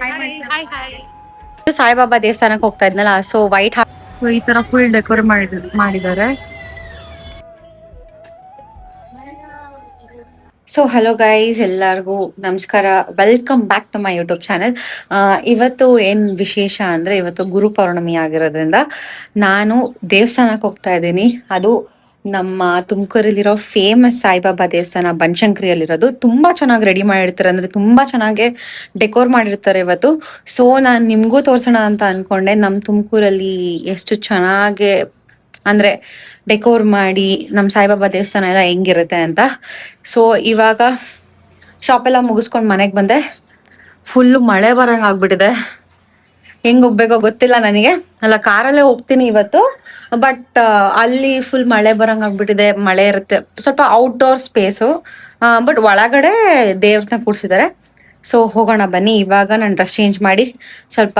Hi hi. Saibaba ದೇವಸ್ಥಾನಕ್ಕೆ ಹೋಗ್ತಾ ಇದ್ನಲ್ಲ, ಸೊ ವೈಟ್ ಈ ತರ ಫುಲ್ ಡೆಕೋರ್ ಮಾಡಿದ್ದಾರೆ. ಸೊ ಹಲೋ ಗೈಸ್, ಎಲ್ಲರಿಗೂ ನಮಸ್ಕಾರ. Welcome back to my YouTube channel. ಇವತ್ತು ಏನ್ ವಿಶೇಷ ಅಂದ್ರೆ, ಇವತ್ತು ಗುರು ಪೌರ್ಣಮಿ ಆಗಿರೋದ್ರಿಂದ ನಾನು ದೇವಸ್ಥಾನಕ್ಕೆ ಹೋಗ್ತಾ ಇದ್ದೀನಿ. ಅದು ನಮ್ಮ ತುಮಕೂರಲ್ಲಿರೋ ಫೇಮಸ್ ಸಾಯಿಬಾಬಾ ದೇವಸ್ಥಾನ ಬನಶಂಕರಿಯಲ್ಲಿರೋದು. ತುಂಬಾ ಚೆನ್ನಾಗಿ ರೆಡಿ ಮಾಡಿರ್ತಾರೆ, ಅಂದ್ರೆ ತುಂಬಾ ಚೆನ್ನಾಗಿ ಡೆಕೋರ್ ಮಾಡಿರ್ತಾರೆ ಇವತ್ತು. ಸೊ ನಾನು ನಿಮ್ಗೂ ತೋರ್ಸೋಣ ಅಂತ ಅನ್ಕೊಂಡೆ, ನಮ್ಮ ತುಮಕೂರಲ್ಲಿ ಎಷ್ಟು ಚೆನ್ನಾಗಿ ಅಂದ್ರೆ ಡೆಕೋರ್ ಮಾಡಿ ನಮ್ಮ ಸಾಯಿಬಾಬಾ ದೇವಸ್ಥಾನ ಎಲ್ಲ ಹೆಂಗಿರುತ್ತೆ ಅಂತ. ಸೊ ಇವಾಗ ಶಾಪ್ ಎಲ್ಲ ಮುಗಿಸ್ಕೊಂಡು ಮನೆಗೆ ಬಂದೆ. ಫುಲ್ಲು ಮಳೆ ಬರಂಗ್ ಆಗ್ಬಿಟ್ಟಿದೆ. ಹೆಂಗ್ ಹೋಗ್ಬೇಕೋ ಗೊತ್ತಿಲ್ಲ ನನಗೆ. ಅಲ್ಲ, ಕಾರಲ್ಲೇ ಹೋಗ್ತೀನಿ ಇವತ್ತು, ಬಟ್ ಅಲ್ಲಿ ಫುಲ್ ಮಳೆ ಬರಂಗ್ ಆಗ್ಬಿಟ್ಟಿದೆ. ಮಳೆ ಇರುತ್ತೆ, ಸ್ವಲ್ಪ ಔಟ್ಡೋರ್ ಸ್ಪೇಸು, ಬಟ್ ಒಳಗಡೆ ದೇವ್ರನ್ನ ಕೂಡ್ಸಿದ್ದಾರೆ. ಸೊ ಹೋಗೋಣ ಬನ್ನಿ. ಇವಾಗ ನಾನು ಡ್ರೆಸ್ ಚೇಂಜ್ ಮಾಡಿ ಸ್ವಲ್ಪ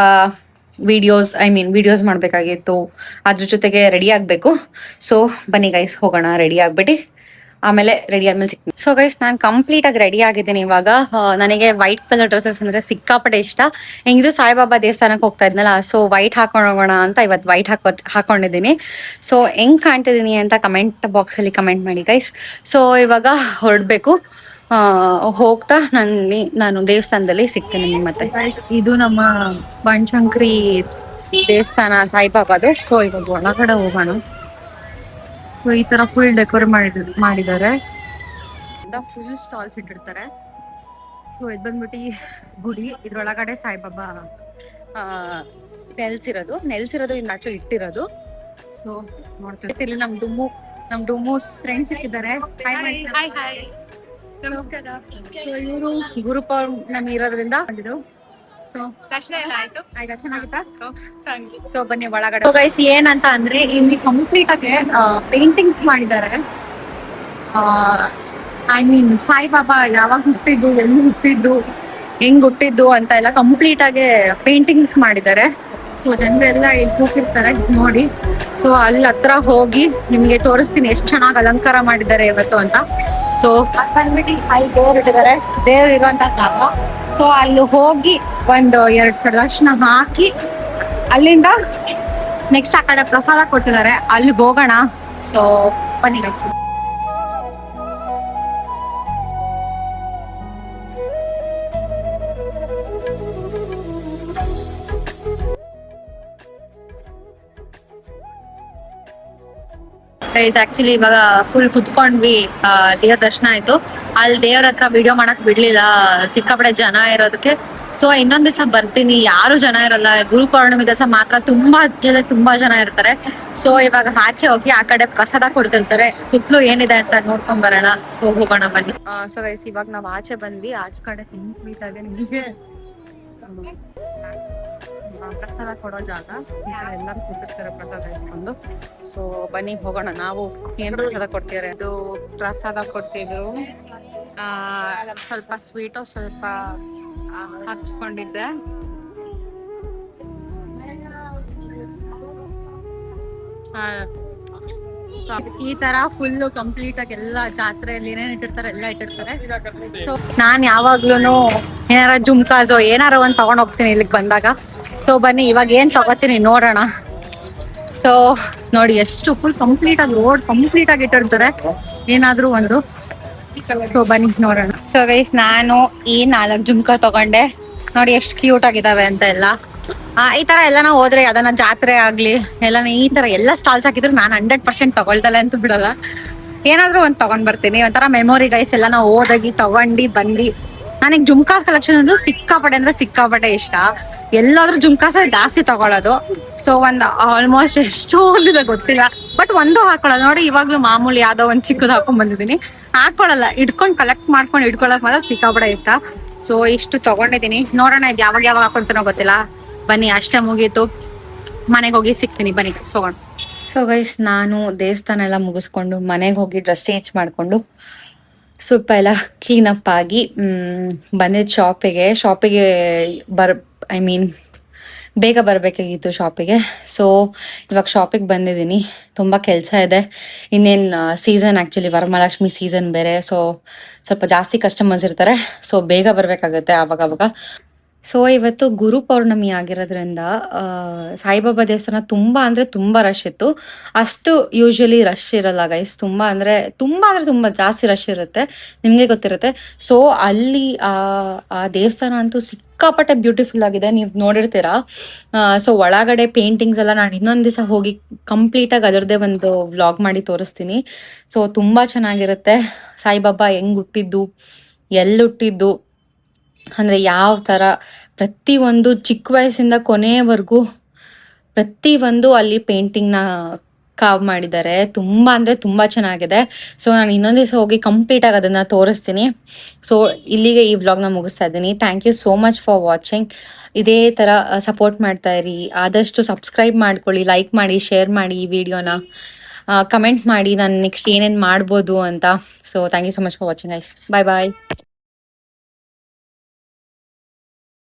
ವಿಡಿಯೋಸ್ ಮಾಡಬೇಕಾಗಿತ್ತು, ಅದ್ರ ಜೊತೆಗೆ ರೆಡಿ ಆಗಬೇಕು. ಸೊ ಬನ್ನಿ ಗೈಸ್, ಹೋಗೋಣ. ರೆಡಿ ಆಗ್ಬಿಟ್ಟು ಆಮೇಲೆ ರೆಡಿ ಆದ್ಮೇಲೆ ಸಿಗ್ತೀನಿ. ಸೊ ಗೈಸ್, ನಾನು ಕಂಪ್ಲೀಟ್ ಆಗಿ ರೆಡಿ ಆಗಿದ್ದೀನಿ ಇವಾಗ. ನನಗೆ ವೈಟ್ ಕಲರ್ ಡ್ರೆಸ್ಸಸ್ ಅಂದ್ರೆ ಸಿಕ್ಕಾಪಟ್ಟೆ ಇಷ್ಟ. ಹೆಂಗಿದ್ರು ಸಾಯಿಬಾಬಾ ದೇವಸ್ಥಾನಕ್ಕೆ ಹೋಗ್ತಾ ಇದ್ನಲ್ಲ, ಸೊ ವೈಟ್ ಹಾಕೊಂಡು ಹೋಗೋಣ ಅಂತ ಇವತ್ತು ವೈಟ್ ಹಾಕೊಂಡಿದ್ದೀನಿ. ಸೊ ಹೆಂಗ್ ಕಾಣ್ತಿದ್ದೀನಿ ಅಂತ ಕಮೆಂಟ್ ಬಾಕ್ಸ್ ಅಲ್ಲಿ ಕಮೆಂಟ್ ಮಾಡಿ ಗೈಸ್. ಸೊ ಇವಾಗ ಹೊರಡ್ಬೇಕು. ಹೋಗ್ತಾ ನಾನು ದೇವಸ್ಥಾನದಲ್ಲಿ ಸಿಗ್ತೀನಿ ನಿಮ್ಗೆ ಮತ್ತೆ. ಇದು ನಮ್ಮ ಬನಶಂಕರಿ ದೇವಸ್ಥಾನ ಸಾಯಿಬಾಬಾದು. ಸೊ ಇವಾಗ ಒಳಗಡೆ ಹೋಗೋಣ. ಸೊ ಈ ತರ ಫುಲ್ ಡೆಕೋರ್ ಮಾಡಿದ್ದಾರೆ. ಫುಲ್ ಸ್ಟಾಲ್ಸ್ ಇಟ್ಟಿರ್ತಾರೆ. ಸೊ ಇದು ಬಂದ್ಬಿಟ್ಟು ಗುಡಿ. ಇದ್ರೊಳಗಡೆ ಸಾಯಿಬಾಬಾ ನೆಲ್ಸಿರೋದು ಇಂದಾಚು ಇಟ್ಟಿರೋದು. ಸೊ ನೋಡ್ತೀವಿ. ಇಲ್ಲಿ ನಮ್ ಡುಮ್ಮು ಫ್ರೆಂಡ್ಸ್ ಸಿಕ್ಕಿದ್ದಾರೆ. Hi hi. ನಮಸ್ಕಾರ. ಸೊ ಇವರು ಗುರು ಪೌರ್ಣಮಿ ಇರೋದ್ರಿಂದ ಬಂದಿದ್ರು. ಸೊ ದರ್ಶನ ಎಲ್ಲ ಆಯ್ತು. ಆಯ್ತಾ? ಚೆನ್ನಾಗಿತ್ತಾ? Thank you. ಸೊ ಬನ್ನಿ ಒಳಗಡೆ. ಸೊ ಗೈಸ್, ಏನಂತ ಅಂದ್ರೆ ಇಲ್ಲಿ ಕಂಪ್ಲೀಟ್ ಆಗಿ ಪೇಂಟಿಂಗ್ಸ್ ಮಾಡಿದ್ದಾರೆ. ಸಾಯಿಬಾಬಾ ಯಾವಾಗ ಹುಟ್ಟಿದ್ದು, ಹೆಂಗ್ ಹುಟ್ಟಿದ್ದು ಅಂತ ಎಲ್ಲ ಕಂಪ್ಲೀಟ್ ಆಗಿ ಪೇಂಟಿಂಗ್ಸ್ ಮಾಡಿದ್ದಾರೆ. ಸೊ ಜನರೆಲ್ಲ ಇಲ್ಲಿ ಕೂತಿರ್ತಾರೆ ನೋಡಿ. ಸೊ ಅಲ್ಲಿ ಹತ್ರ ಹೋಗಿ ನಿಮ್ಗೆ ತೋರಿಸ್ತೀನಿ ಎಷ್ಟು ಚೆನ್ನಾಗಿ ಅಲಂಕಾರ ಮಾಡಿದ್ದಾರೆ ಇವತ್ತು ಅಂತ. ಸೊ ಬಂದ್ಬಿಟ್ಟು ಅಲ್ಲಿ ದೇವ್ರು ಇಟ್ಟಿದ್ದಾರೆ, ದೇವ್ರು ಇರುವಂತ ಜಾಗ. ಸೊ ಅಲ್ಲಿ ಹೋಗಿ ಒಂದು 2 ಪ್ರದರ್ಶನ ಹಾಕಿ ಅಲ್ಲಿಂದ ನೆಕ್ಸ್ಟ್ ಆ ಕಡೆ ಪ್ರಸಾದ ಕೊಟ್ಟಿದ್ದಾರೆ, ಅಲ್ಲಿಗೆ ಹೋಗೋಣ. ಸೊ ಬನ್ನಿ ಗೈಸ್. ಆಕ್ಚುಲಿ ಇವಾಗ ಫುಲ್ ಕುತ್ಕೊಂಡ್ವಿ. ದೇವ್ರ ದರ್ಶನ ಆಯ್ತು. ಅಲ್ಲಿ ದೇವ್ರ ಹತ್ರ ವಿಡಿಯೋ ಮಾಡಕ್ ಬಿಡ್ಲಿಲ್ಲ, ಸಿಕ್ಕಾಪಟ್ಟೆ ಜನ ಇರೋದಕ್ಕೆ. ಸೊ ಇನ್ನೊಂದ್ ದಿವಸ ಬರ್ತೀನಿ, ಯಾರು ಜನ ಇರಲ್ಲ. ಗುರು ಪೌರ್ಣಮಿ ದಿವಸ ಮಾತ್ರ ತುಂಬಾ ಜನ ಇರ್ತಾರೆ. ಸೊ ಇವಾಗ ಆಚೆ ಹೋಗಿ ಆ ಕಡೆ ಪ್ರಸಾದ ಕೊಡ್ತಿರ್ತಾರೆ. ಸುತ್ತಲೂ ಏನಿದೆ ಅಂತ ನೋಡ್ಕೊಂಡ್ ಬರೋಣ. ಸೊ ಹೋಗೋಣ ಬನ್ನಿ. ಸೊ ಗೈಸ್, ಇವಾಗ ನಾವ್ ಆಚೆ ಬಂದ್ವಿ. ಆಚೆ ಕಡೆ ಕಂಪ್ಲೀಟ್ ಆಗಿ ನಿಮಗೆ ಪ್ರಸಾದ ಕೊಡೋ ಜಾಗ. ಎಲ್ಲರೂ ಕೂತಿರ್ತಾರೆ ಪ್ರಸಾದ ಇಸ್ಕೊಂಡು. ಸೊ ಬನ್ನಿ ಹೋಗೋಣ. ನಾವು ಏನ್ ಪ್ರಸಾದ ಕೊಡ್ತೀರ? ಇದು ಪ್ರಸಾದ ಕೊಡ್ತಿದ್ರು. ಸ್ವಲ್ಪ ಸ್ವೀಟು ಸ್ವಲ್ಪ ಹಚ್ಕೊಂಡಿದ್ದೆ. ಈ ತರ ಫುಲ್ ಕಂಪ್ಲೀಟ್ ಆಗಿ ಎಲ್ಲ ಜಾತ್ರೆಯಲ್ಲಿ ಏನೇನ್ ಇಟ್ಟಿರ್ತಾರೆ ಎಲ್ಲ ಇಟ್ಟಿರ್ತಾರೆ. ಸೊ ನಾನ್ ಯಾವಾಗ್ಲೂನು ಏನಾರ ಜುಮ್ಕಾಸೋ ಏನಾರ ಒಂದ್ ತಗೊಂಡ್ ಹೋಗ್ತೀನಿ ಇಲ್ಲಿಗೆ ಬಂದಾಗ. ಸೊ ಬನ್ನಿ ಇವಾಗ ಏನ್ ತಗೋತೀನಿ ನೋಡೋಣ. ಸೊ ನೋಡಿ ಎಷ್ಟು ಫುಲ್ ಕಂಪ್ಲೀಟ್ ಆಗಿ ರೋಡ್ ಕಂಪ್ಲೀಟ್ ಆಗಿ ಇಟ್ಟಿರ್ತಾರೆ ಏನಾದ್ರೂ ಒಂದು. ಸೊ ಬನ್ನಿ ನೋಡೋಣ. ಸೊ ಗೈಸ್, ನಾನು ಈ 4 ಜುಮ್ಕಾ ತಗೊಂಡೆ. ನೋಡಿ ಎಷ್ಟು ಕ್ಯೂಟ್ ಆಗಿದಾವೆ ಅಂತ ಎಲ್ಲ. ಈ ತರ ಎಲ್ಲ ನಾವು ಹೋದ್ರೆ ಅದನ್ನ ಜಾತ್ರೆ ಆಗ್ಲಿ ಎಲ್ಲಾನ ಈ ತರ ಎಲ್ಲ ಸ್ಟಾಲ್ಸ್ ಹಾಕಿದ್ರು ನಾನು 100% ತಗೊಳ್ದಲ್ಲ ಅಂತ ಬಿಡಲ್ಲ. ಏನಾದ್ರೂ ಒಂದ್ ತಗೊಂಡ್ ಬರ್ತೀನಿ, ಒಂಥರ ಮೆಮೊರಿ ಗೈಸ್. ಎಲ್ಲ ನಾವು ಹೋದಾಗಿ ತಗೊಂಡು ಬಂದು. ನನಗೆ ಜುಮ್ಕಾಸ್ ಕಲೆಕ್ಷನ್ ಅಂದ್ರೆ ಸಿಕ್ಕಾಪಟ್ಟೆ ಇಷ್ಟ. ಎಲ್ಲಾದ್ರೂ ಜುಮ್ಕಾಸ ಜಾಸ್ತಿ ತಗೊಳ್ಳೋದು. ಸೊ ಒಂದ್ ಆಲ್ಮೋಸ್ಟ್ ಎಷ್ಟೋ ಒಂದಿದೆ ಗೊತ್ತಿಲ್ಲ, ಬಟ್ ಒಂದು ಹಾಕೊಳ್ಳೋದು. ನೋಡಿ ಇವಾಗ್ಲೂ ಮಾಮೂಲಿ ಯಾವ್ದೋ ಒಂದ್ ಚಿಕ್ಕದ್ ಹಾಕೊಂಡ್ ಬಂದಿದ್ದೀನಿ. ಹಾಕೊಳ್ಳಲ್ಲ, ಇಟ್ಕೊಂಡ್ ಕಲೆಕ್ಟ್ ಮಾಡ್ಕೊಂಡು ಇಟ್ಕೊಳಕ್ ಮಾತ್ರ ಸಿಕ್ಕಾಪಟ್ಟೆ ಇಷ್ಟ. ಸೊ ಇಷ್ಟು ತಗೊಂಡಿದ್ದೀನಿ. ನೋಡೋಣ ಇದು ಯಾವಾಗ ಹಾಕೊಂತೀನೋ ಗೊತ್ತಿಲ್ಲ. ಬನ್ನಿ, ಅಷ್ಟೇ ಮುಗೀತು. ಮನೆಗೆ ಹೋಗಿ ಸಿಗ್ತೀನಿ ಬನ್ನಿ ಹೋಗೋಣ. ಸೊ ಗೈಸ್, ನಾನು ದೇವಸ್ಥಾನ ಎಲ್ಲ ಮುಗಿಸ್ಕೊಂಡು ಮನೆಗೆ ಹೋಗಿ ಡ್ರೆಸ್ ಚೇಂಜ್ ಮಾಡ್ಕೊಂಡು ಸ್ವಲ್ಪ ಎಲ್ಲ ಕ್ಲೀನಪ್ ಆಗಿ ಬಂದಿದ್ದು ಶಾಪಿಗೆ ಬೇಗ ಬರಬೇಕಾಗಿತ್ತು ಶಾಪಿಗೆ. ಸೊ ಇವಾಗ ಶಾಪಿಗೆ ಬಂದಿದ್ದೀನಿ. ತುಂಬ ಕೆಲಸ ಇದೆ. ಇನ್ನೇನು ಸೀಸನ್, ಆ್ಯಕ್ಚುಲಿ ವರಮಹಾಲಕ್ಷ್ಮಿ ಸೀಸನ್ ಬೇರೆ. ಸೊ ಸ್ವಲ್ಪ ಜಾಸ್ತಿ ಕಸ್ಟಮರ್ಸ್ ಇರ್ತಾರೆ. ಸೊ ಬೇಗ ಬರಬೇಕಾಗತ್ತೆ ಆವಾಗ. ಸೊ ಇವತ್ತು ಗುರು ಪೌರ್ಣಮಿ ಆಗಿರೋದ್ರಿಂದ ಸಾಯಿಬಾಬಾ ದೇವಸ್ಥಾನ ತುಂಬಾ ಅಂದ್ರೆ ತುಂಬಾ ರಶ್ ಇತ್ತು. ಅಷ್ಟು ಯೂಶಲಿ ರಶ್ ಇರಲ್ಲ ಗೈಸ್. ತುಂಬಾ ಅಂದ್ರೆ ತುಂಬಾ ಜಾಸ್ತಿ ರಶ್ ಇರುತ್ತೆ, ನಿಮ್ಗೆ ಗೊತ್ತಿರುತ್ತೆ. ಸೊ ಅಲ್ಲಿ ಆ ದೇವಸ್ಥಾನ ಅಂತೂ ಸಿಕ್ಕಾಪಟ್ಟೆ ಬ್ಯೂಟಿಫುಲ್ ಆಗಿದೆ, ನೀವು ನೋಡಿರ್ತೀರಾ. ಸೊ ಒಳಗಡೆ ಪೇಂಟಿಂಗ್ಸ್ ಎಲ್ಲ ನಾನು ಇನ್ನೊಂದ್ ದಿವಸ ಹೋಗಿ ಕಂಪ್ಲೀಟ್ ಆಗಿ ಅದರದ್ದೇ ಒಂದು ವ್ಲಾಗ್ ಮಾಡಿ ತೋರಿಸ್ತೀನಿ. ಸೊ ತುಂಬಾ ಚೆನ್ನಾಗಿರುತ್ತೆ. ಸಾಯಿಬಾಬಾ ಹೆಂಗ್ ಹುಟ್ಟಿದ್ದು, ಎಲ್ಲಿ ಹುಟ್ಟಿದ್ದು, ಅಂದ್ರೆ ಯಾವ ತರ ಪ್ರತಿಯೊಂದು ಚಿಕ್ಕ ವಯಸ್ಸಿಂದ ಕೊನೆಯವರೆಗೂ ಪ್ರತಿಯೊಂದು ಅಲ್ಲಿ ಪೇಂಟಿಂಗ್ ನ ಕಾವ್ ಮಾಡಿದ್ದಾರೆ. ತುಂಬಾ ಅಂದ್ರೆ ತುಂಬಾ ಚೆನ್ನಾಗಿದೆ. ಸೊ ನಾನು ಇನ್ನೊಂದ್ ದಿವಸ ಹೋಗಿ ಕಂಪ್ಲೀಟ್ ಆಗಿ ಅದನ್ನ ತೋರಿಸ್ತೀನಿ. ಸೊ ಇಲ್ಲಿಗೆ ಈ ವ್ಲಾಗ್ ನ ಮುಗಿಸ್ತಾ ಇದ್ದೀನಿ. Thank you so much for watching. ಇದೇ ತರ ಸಪೋರ್ಟ್ ಮಾಡ್ತಾ ಇರಿ. ಆದಷ್ಟು ಸಬ್ಸ್ಕ್ರೈಬ್ ಮಾಡ್ಕೊಳ್ಳಿ, ಲೈಕ್ ಮಾಡಿ, ಶೇರ್ ಮಾಡಿ ಈ ವಿಡಿಯೋನ, ಕಮೆಂಟ್ ಮಾಡಿ ನಾನು ನೆಕ್ಸ್ಟ್ ಏನೇನ್ ಮಾಡ್ಬೋದು ಅಂತ. So thank you so much for watching guys. Bye bye.